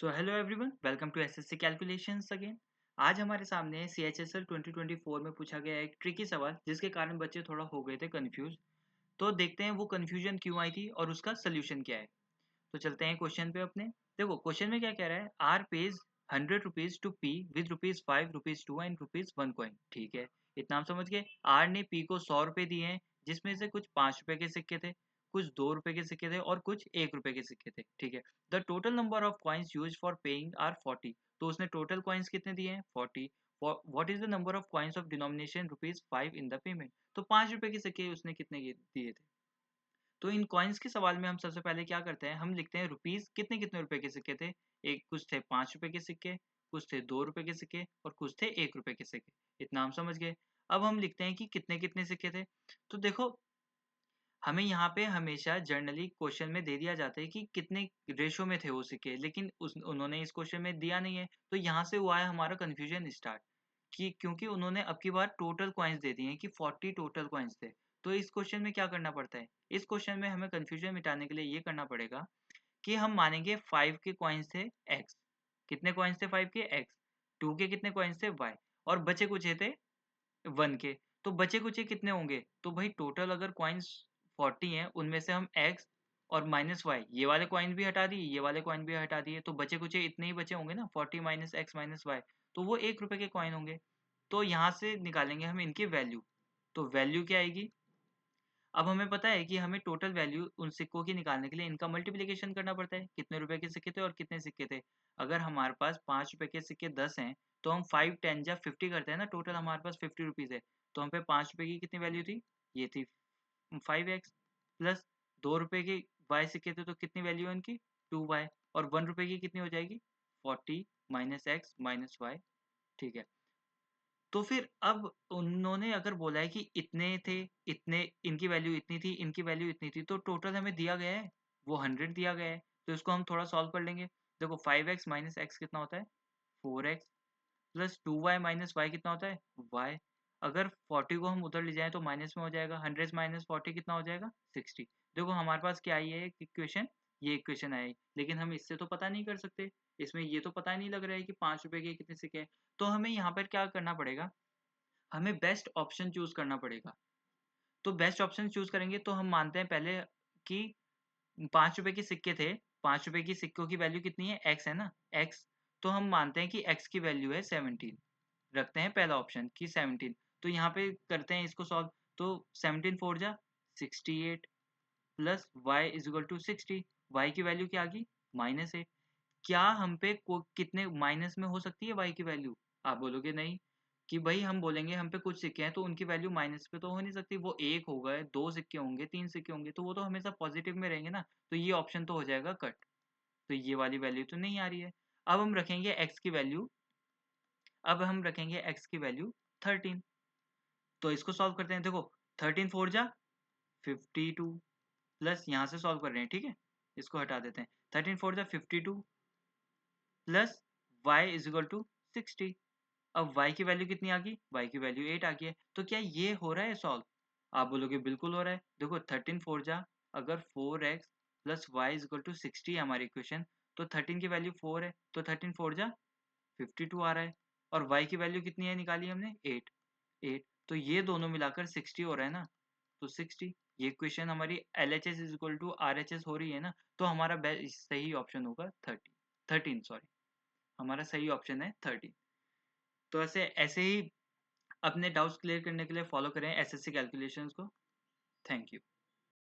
So hello everyone, welcome to SSC calculations again. आज हमारे सामने सीएचएसएल 2024 में पूछा गया एक ट्रिकी सवाल जिसके कारण बच्चे थोड़ा हो गए थे कंफ्यूज। तो देखते हैं वो कंफ्यूजन क्यों आई थी और उसका सोल्यूशन क्या है। तो चलते हैं क्वेश्चन पे अपने। देखो क्वेश्चन में क्या कह रहा है, R pays 100 rupees to P with rupees 5 rupees 2 and rupees 1 coin. ठीक है, इतना हम समझ गए। आर ने पी को 100 रुपए दिए हैं, जिसमें से कुछ 5 रुपए के सिक्के थे, कुछ 2 रुपए के सिक्के थे और कुछ 1 रुपए के सिक्के थे। ठीक है, the total number of coins use for paying are 40। तो उसने टोटल कॉइन्स कितने दिए हैं, 40। What is the number of coins of denomination rupees 5 in the payment. तो 5 रुपए के सिक्के उसने कितने दिए थे। तो इन कॉइन्स के सवाल में हम सबसे पहले क्या करते हैं, हम लिखते हैं रुपीस कितने कितने रुपए के सिक्के थे। एक कुछ थे 5 रुपए के सिक्के, कुछ थे 2 रुपए के सिक्के और कुछ थे 1 रुपए के सिक्के। इतना हम समझ गए। अब हम लिखते हैं कि कितने कितने सिक्के थे। तो देखो, हमें यहाँ पे हमेशा जनरली क्वेश्चन में दे दिया जाता है कि कितने रेशो में थे वो सिक्के, लेकिन उन्होंने इस क्वेश्चन में दिया नहीं है। तो यहाँ से हुआ है हमारा कंफ्यूजन स्टार्ट, कि क्योंकि उन्होंने अब की बार टोटल कॉइन्स दे दिए हैं कि 40 टोटल कॉइन्स थे। तो इस क्वेश्चन में क्या करना पड़ता है, इस क्वेश्चन में हमें कंफ्यूजन मिटाने के लिए ये करना पड़ेगा कि हम मानेंगे 5 के कॉइन्स थे x। कितने कॉइन्स थे 5 के, x। 2 के कितने कॉइन्स थे, y। और बचे कुछ थे 1 के। तो बचे कुचे कितने होंगे, तो भाई टोटल अगर कॉइन्स 40 हैं, उनमें से हम x और माइनस y, ये वाले कॉइन भी हटा दिए, ये वाले कॉइन भी हटा दिए, तो बचे कुचे इतने ही बचे होंगे ना, 40 माइनस x माइनस y। तो वो 1 रुपए के कॉइन होंगे। तो यहाँ से निकालेंगे हम इनकी वैल्यू। तो वैल्यू क्या आएगी, अब हमें पता है कि हमें टोटल वैल्यू उन सिक्कों की निकालने के लिए इनका मल्टीप्लिकेशन करना पड़ता है, कितने रुपए के सिक्के थे और कितने सिक्के थे। अगर हमारे पास 5 रुपए के सिक्के 10 हैं, तो हम 5 10 जा 50 करते हैं ना, टोटल हमारे पास 50 रुपीज है। तो हम पे 5 रुपए की कितनी वैल्यू थी, ये थी 5x। प्लस 2 रुपए के y सिक्के थे, तो कितनी वैल्यू है उनकी, 2y। और 1 रुपए की कितनी हो जाएगी, 40 माइनस एक्स माइनस वाई। ठीक है, तो फिर अब उन्होंने अगर बोला है कि इतने थे, इतने, इनकी वैल्यू इतनी थी, इनकी वैल्यू इतनी थी, तो टोटल हमें दिया गया है, वो 100 दिया गया है। तो इसको हम थोड़ा सॉल्व कर लेंगे। देखो 5x माइनस एक्स कितना होता है, 4x। Plus 2y minus Y कितना होता है, y। अगर 40 को हम उधर ले जाएं तो माइनस में हो जाएगा, 100 माइनस 40 कितना हो जाएगा, 60। देखो हमारे पास क्या आई है इक्वेशन, ये इक्वेशन आई। लेकिन हम इससे तो पता नहीं कर सकते, इसमें ये तो पता नहीं लग रहा है कि 5 रुपए के कितने सिक्के हैं। तो हमें यहाँ पर क्या करना पड़ेगा, हमें बेस्ट ऑप्शन चूज करना पड़ेगा। तो बेस्ट ऑप्शन चूज करेंगे तो हम मानते हैं पहले कि 5 रुपए के सिक्के थे, 5 रुपए की सिक्कों की वैल्यू कितनी है, एक्स है ना, एक्स। तो हम मानते हैं कि एक्स की वैल्यू है 17। रखते हैं पहला ऑप्शन कि 17। तो यहाँ पे करते हैं इसको सॉल्व। तो 17 फोर जा 68 plus y is equal to 60। Y की वैल्यू क्या आ गई, -8। क्या हम पे कितने माइनस में हो सकती है y की वैल्यू, आप बोलोगे नहीं। कि भाई हम बोलेंगे हम पे कुछ सिक्के हैं तो उनकी वैल्यू माइनस पे तो हो नहीं सकती, वो एक हो गए, 2 सिक्के होंगे, 3 सिक्के होंगे, तो वो तो हमेशा पॉजिटिव में रहेंगे ना। तो ये ऑप्शन तो हो जाएगा कट। तो ये वाली वैल्यू तो नहीं आ रही है। अब हम रखेंगे x की वैल्यू, अब हम रखेंगे x की वैल्यू 13। तो इसको सॉल्व करते हैं। देखो 13 फोर जा 52 प्लस यहाँ से सॉल्व कर रहे हैं, ठीक है, इसको हटा देते हैं। 13 फोर जा 52 plus y is equal to 60। अब y की वैल्यू कितनी आ गई, y की वैल्यू 8 आ गई है। तो क्या ये हो रहा है सॉल्व, आप बोलोगे बिल्कुल हो रहा है। देखो 13 फोर जा, अगर 4x plus y is equal to 60 है हमारी इक्वेशन, तो 13 की वैल्यू 4 है, तो 13 फोर जा 52 आ रहा है। और y की वैल्यू कितनी है निकाली हमने, 8। 8, तो ये दोनों मिलाकर 60 हो रहा है ना। तो 60, ये इक्वेशन हमारी LHS is equal to RHS हो रही है ना। तो हमारा सही ऑप्शन होगा 13 सॉरी, हमारा सही ऑप्शन है 13। तो ऐसे ऐसे ही अपने डाउट्स क्लियर करने के लिए फॉलो करें एसएससी कैलकुलेशंस को। Thank you.